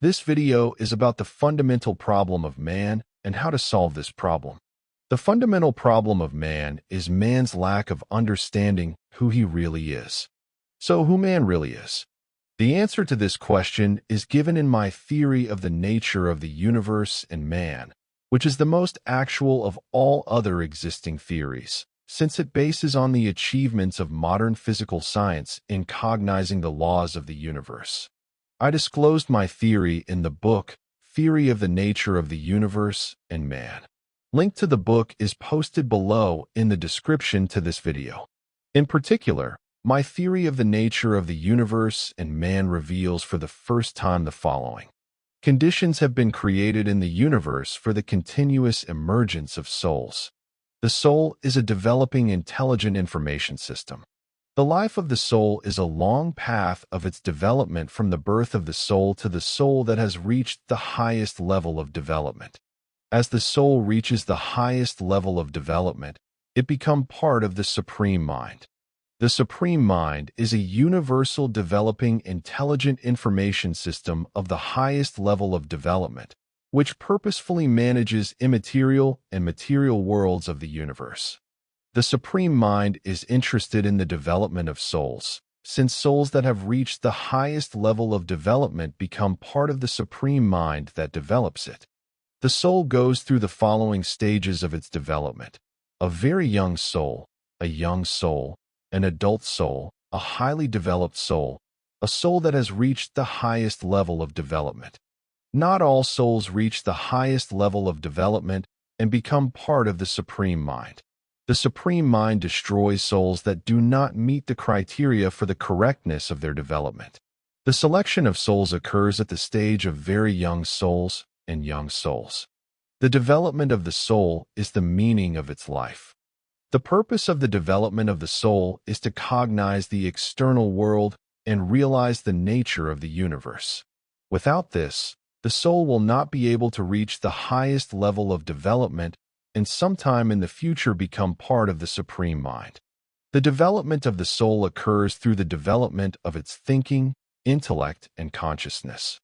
This video is about the fundamental problem of man and how to solve this problem. The fundamental problem of man is man's lack of understanding who he really is. So who man really is? The answer to this question is given in my theory of the nature of the universe and man, which is the most actual of all other existing theories, since it bases on the achievements of modern physical science in cognizing the laws of the universe. I disclosed my theory in the book, Theory of the Nature of the Universe and Man. Link to the book is posted below in the description to this video. In particular, my theory of the nature of the universe and man reveals for the first time the following. Conditions have been created in the universe for the continuous emergence of souls. The soul is a developing intelligent information system. The life of the soul is a long path of its development from the birth of the soul to the soul that has reached the highest level of development. As the soul reaches the highest level of development, it becomes part of the Supreme Mind. The Supreme Mind is a universal developing intelligent information system of the highest level of development, which purposefully manages immaterial and material worlds of the universe. The Supreme Mind is interested in the development of souls, since souls that have reached the highest level of development become part of the Supreme Mind that develops it. The soul goes through the following stages of its development: a very young soul, a young soul, an adult soul, a highly developed soul, a soul that has reached the highest level of development. Not all souls reach the highest level of development and become part of the Supreme Mind. The Supreme Mind destroys souls that do not meet the criteria for the correctness of their development. The selection of souls occurs at the stage of very young souls and young souls. The development of the soul is the meaning of its life. The purpose of the development of the soul is to cognize the external world and realize the nature of the universe. Without this, the soul will not be able to reach the highest level of development and sometime in the future become part of the Supreme Mind. The development of the soul occurs through the development of its thinking, intellect, and consciousness.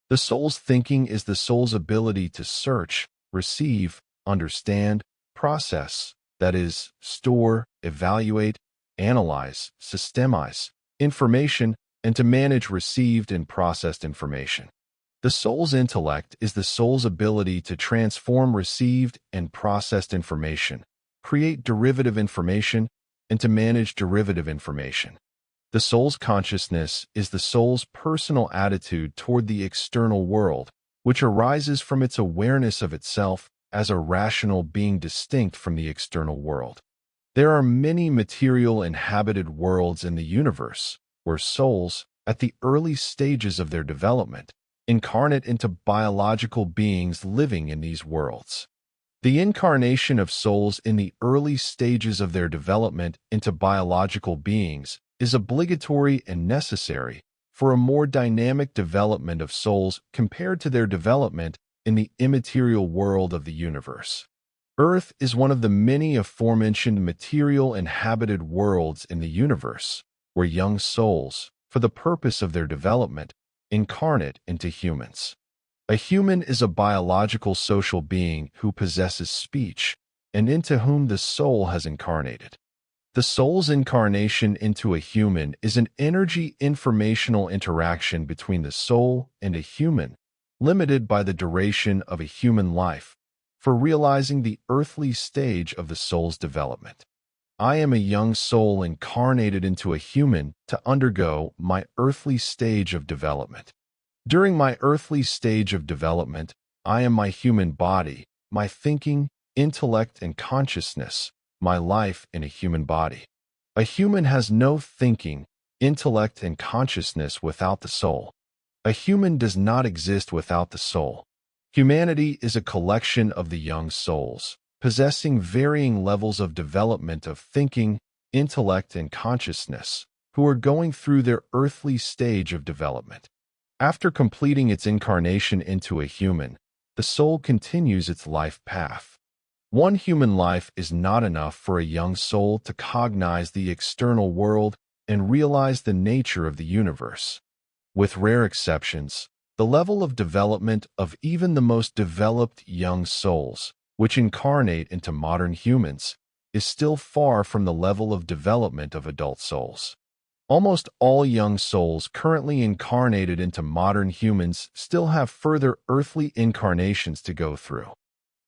The soul's thinking is the soul's ability to search, receive, understand, process, that is, store, evaluate, analyze, systemize information, and to manage received and processed information. The soul's intellect is the soul's ability to transform received and processed information, create derivative information, and to manage derivative information. The soul's consciousness is the soul's personal attitude toward the external world, which arises from its awareness of itself as a rational being distinct from the external world. There are many material inhabited worlds in the universe, where souls, at the early stages of their development, incarnate into biological beings living in these worlds. The incarnation of souls in the early stages of their development into biological beings is obligatory and necessary for a more dynamic development of souls compared to their development in the immaterial world of the universe. Earth is one of the many aforementioned material inhabited worlds in the universe, where young souls, for the purpose of their development, incarnate into humans. A human is a biological social being who possesses speech and into whom the soul has incarnated. The soul's incarnation into a human is an energy informational interaction between the soul and a human, limited by the duration of a human life, for realizing the earthly stage of the soul's development. I am a young soul incarnated into a human to undergo my earthly stage of development. During my earthly stage of development, I am my human body, my thinking, intellect, and consciousness, my life in a human body. A human has no thinking, intellect, and consciousness without the soul. A human does not exist without the soul. Humanity is a collection of the young souls, possessing varying levels of development of thinking, intellect, and consciousness, who are going through their earthly stage of development. After completing its incarnation into a human, the soul continues its life path. One human life is not enough for a young soul to cognize the external world and realize the nature of the universe. With rare exceptions, The level of development of even the most developed young souls, which incarnate into modern humans, is still far from the level of development of adult souls. Almost all young souls currently incarnated into modern humans still have further earthly incarnations to go through.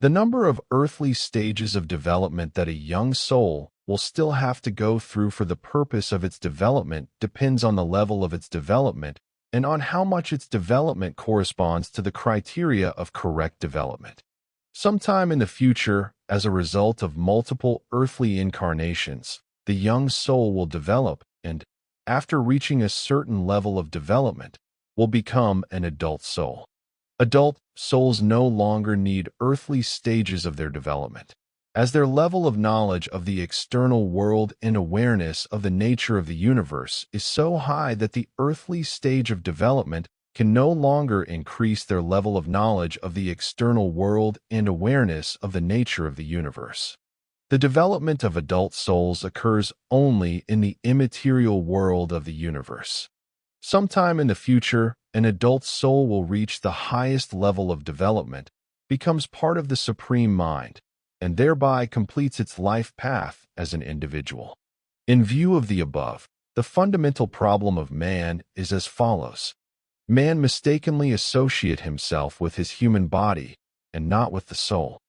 The number of earthly stages of development that a young soul will still have to go through for the purpose of its development depends on the level of its development and on how much its development corresponds to the criteria of correct development. Sometime in the future, as a result of multiple earthly incarnations, the young soul will develop and, after reaching a certain level of development, will become an adult soul. Adult souls no longer need earthly stages of their development, as their level of knowledge of the external world and awareness of the nature of the universe is so high that the earthly stage of development can no longer increase their level of knowledge of the external world and awareness of the nature of the universe. The development of adult souls occurs only in the immaterial world of the universe. Sometime in the future, an adult soul will reach the highest level of development, becomes part of the Supreme Mind, and thereby completes its life path as an individual. In view of the above, the fundamental problem of man is as follows. Man mistakenly associates himself with his human body and not with the soul.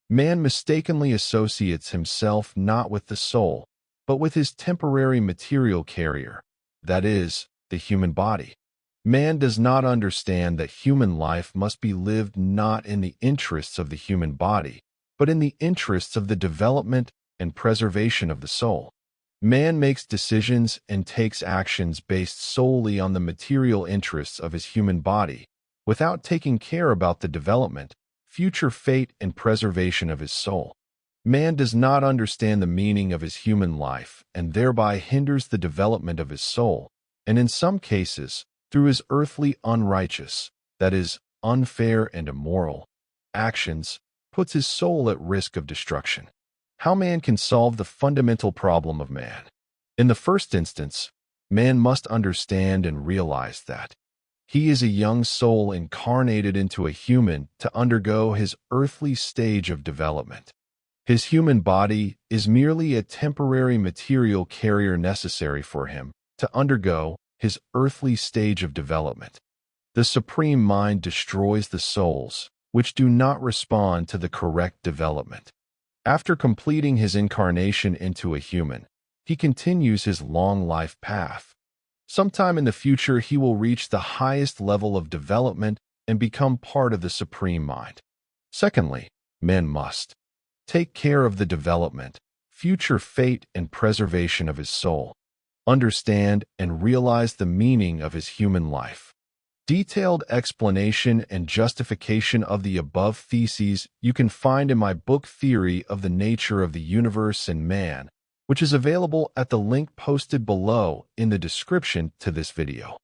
Man mistakenly associates himself not with the soul, but with his temporary material carrier, that is, the human body. Man does not understand that human life must be lived not in the interests of the human body, but in the interests of the development and preservation of the soul. Man makes decisions and takes actions based solely on the material interests of his human body, without taking care about the development, future fate, and preservation of his soul. Man does not understand the meaning of his human life and thereby hinders the development of his soul, and in some cases, through his earthly unrighteous, that is, unfair and immoral, actions, puts his soul at risk of destruction. How man can solve the fundamental problem of man? In the first instance, man must understand and realize that he is a young soul incarnated into a human to undergo his earthly stage of development. His human body is merely a temporary material carrier necessary for him to undergo his earthly stage of development. The Supreme Mind destroys the souls which do not respond to the correct development. After completing his incarnation into a human, he continues his long life path. Sometime in the future, he will reach the highest level of development and become part of the Supreme Mind. Secondly, man must take care of the development, future fate, and preservation of his soul, understand and realize the meaning of his human life. Detailed explanation and justification of the above theses you can find in my book Theory of the Nature of the Universe and Man, which is available at the link posted below in the description to this video.